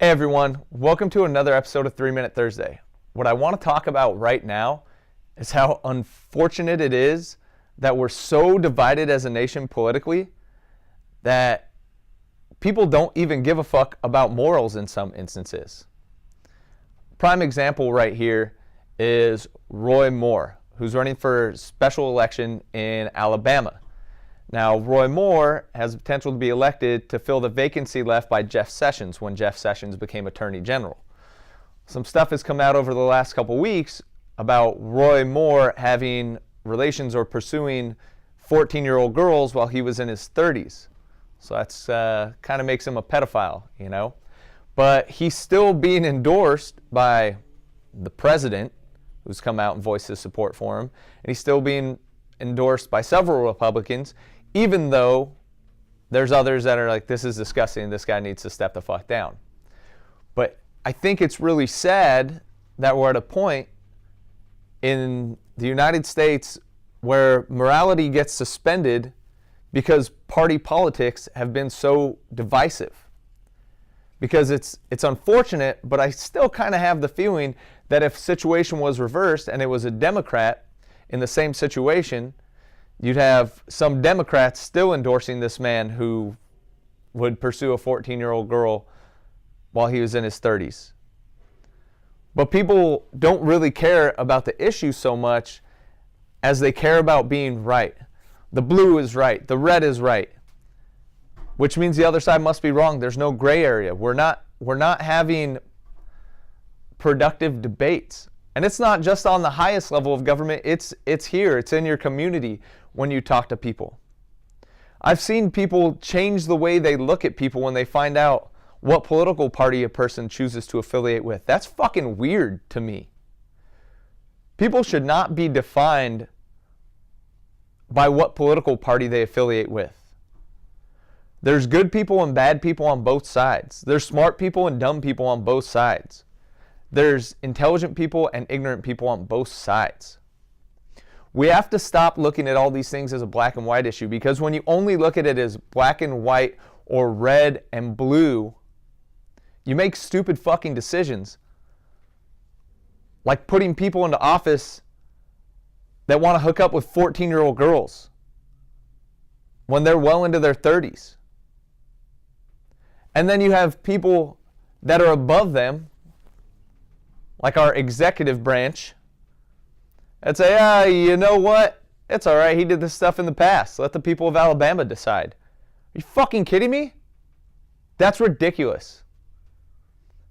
Hey everyone, welcome to another episode of 3 Minute Thursday. What I want to talk about right now is how unfortunate it is that we're so divided as a nation politically that people don't even give a fuck about morals in some instances. Prime example right here is Roy Moore, who's running for special election in Alabama. Now, Roy Moore has the potential to be elected to fill the vacancy left by Jeff Sessions when Jeff Sessions became Attorney General. Some stuff has come out over the last couple weeks about Roy Moore having relations or pursuing 14-year-old girls while he was in his 30s. So that's kind of makes him a pedophile, you know. But he's still being endorsed by the president, who's come out and voiced his support for him, and he's still being endorsed by several Republicans, even though there's others that are like, this is disgusting, this guy needs to step the fuck down. But I think it's really sad that we're at a point in the United States where morality gets suspended because party politics have been so divisive. Because it's unfortunate, but I still kind of have the feeling that if the situation was reversed and it was a Democrat in the same situation, you'd have some Democrats still endorsing this man who would pursue a 14-year-old girl while he was in his 30s. But people don't really care about the issue so much as they care about being right. The blue is right, the red is right, which means the other side must be wrong. There's no gray area. We're not having productive debates. And it's not just on the highest level of government, it's here, it's in your community when you talk to people. I've seen people change the way they look at people when they find out what political party a person chooses to affiliate with. That's fucking weird to me. People should not be defined by what political party they affiliate with. There's good people and bad people on both sides. There's smart people and dumb people on both sides. There's intelligent people and ignorant people on both sides. We have to stop looking at all these things as a black and white issue, because when you only look at it as black and white or red and blue, you make stupid fucking decisions. Like putting people into office that want to hook up with 14-year-old girls when they're well into their 30s. And then you have people that are above them, like our executive branch, and say, you know what? It's all right. He did this stuff in the past. Let the people of Alabama decide. Are you fucking kidding me? That's ridiculous.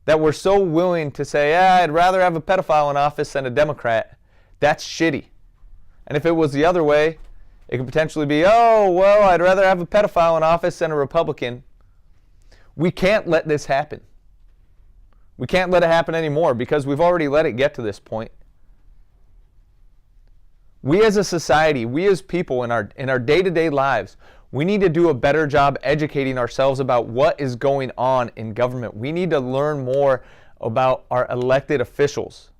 That we're so willing to say, I'd rather have a pedophile in office than a Democrat. That's shitty. And if it was the other way, it could potentially be, I'd rather have a pedophile in office than a Republican. We can't let this happen. We can't let it happen anymore because we've already let it get to this point. We as a society, we as people in our day-to-day lives, we need to do a better job educating ourselves about what is going on in government. We need to learn more about our elected officials,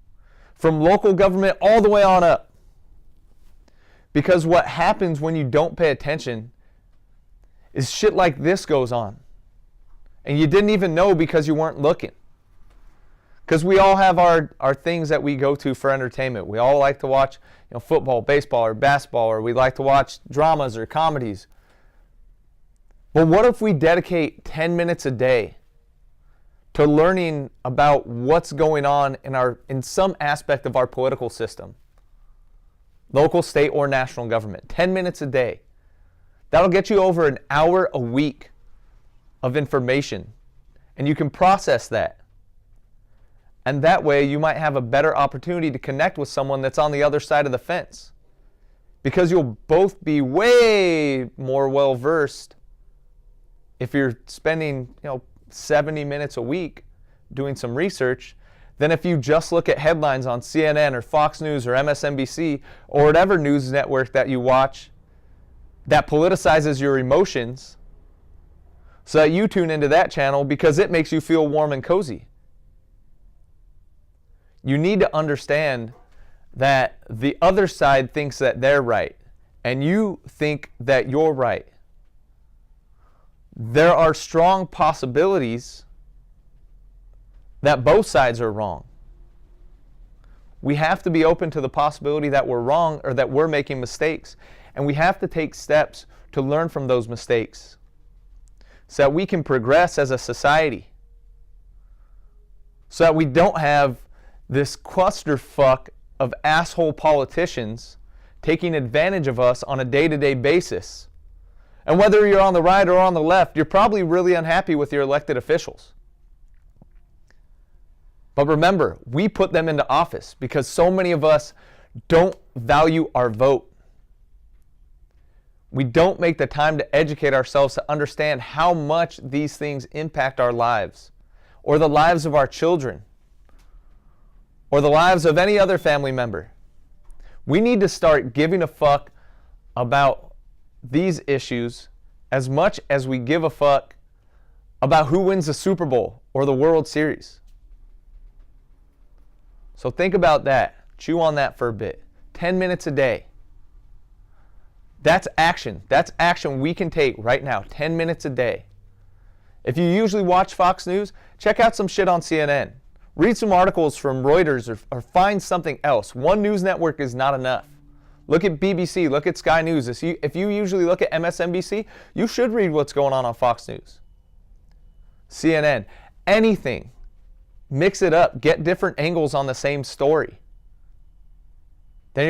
from local government all the way on up. Because what happens when you don't pay attention is shit like this goes on. And you didn't even know because you weren't looking. Because we all have our things that we go to for entertainment. We all like to watch football, baseball, or basketball, or we like to watch dramas or comedies. But what if we dedicate 10 minutes a day to learning about what's going on in some aspect of our political system? Local, state, or national government. 10 minutes a day. That'll get you over an hour a week of information. And you can process that. And that way you might have a better opportunity to connect with someone that's on the other side of the fence. Because you'll both be way more well-versed if you're spending 70 minutes a week doing some research than if you just look at headlines on CNN or Fox News or MSNBC or whatever news network that you watch that politicizes your emotions so that you tune into that channel because it makes you feel warm and cozy. You need to understand that the other side thinks that they're right and you think that you're right. There are strong possibilities that both sides are wrong. We have to be open to the possibility that we're wrong or that we're making mistakes. And we have to take steps to learn from those mistakes so that we can progress as a society. So that we don't have this clusterfuck of asshole politicians taking advantage of us on a day-to-day basis. And whether you're on the right or on the left, you're probably really unhappy with your elected officials. But remember, we put them into office because so many of us don't value our vote. We don't make the time to educate ourselves to understand how much these things impact our lives, or the lives of our children, or the lives of any other family member. We need to start giving a fuck about these issues as much as we give a fuck about who wins the Super Bowl or the World Series. So think about that. Chew on that for a bit. 10 minutes a day. That's action. That's action we can take right now. 10 minutes a day. If you usually watch Fox News, check out some shit on CNN. Read some articles from Reuters or find something else. One news network is not enough. Look at BBC. Look at Sky News. If you usually look at MSNBC, you should read what's going on Fox News. CNN. Anything. Mix it up. Get different angles on the same story. Then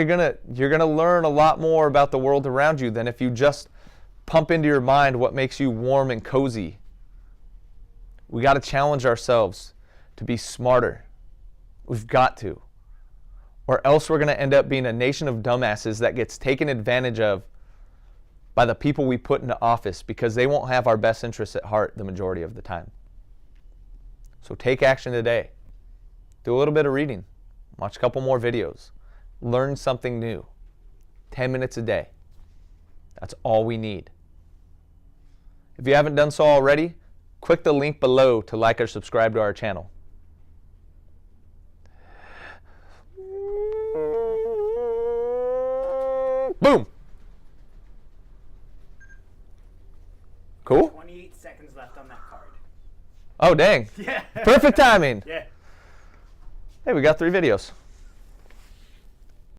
you're gonna learn a lot more about the world around you than if you just pump into your mind what makes you warm and cozy. We got to challenge ourselves to be smarter. We've got to. Or else we're going to end up being a nation of dumbasses that gets taken advantage of by the people we put into office because they won't have our best interests at heart the majority of the time. So take action today. Do a little bit of reading. Watch a couple more videos. Learn something new. 10 minutes a day. That's all we need. If you haven't done so already, click the link below to like or subscribe to our channel. Boom! Cool? 28 seconds left on that card. Oh, dang. Yeah. Perfect timing. Yeah. Hey, we got 3 videos.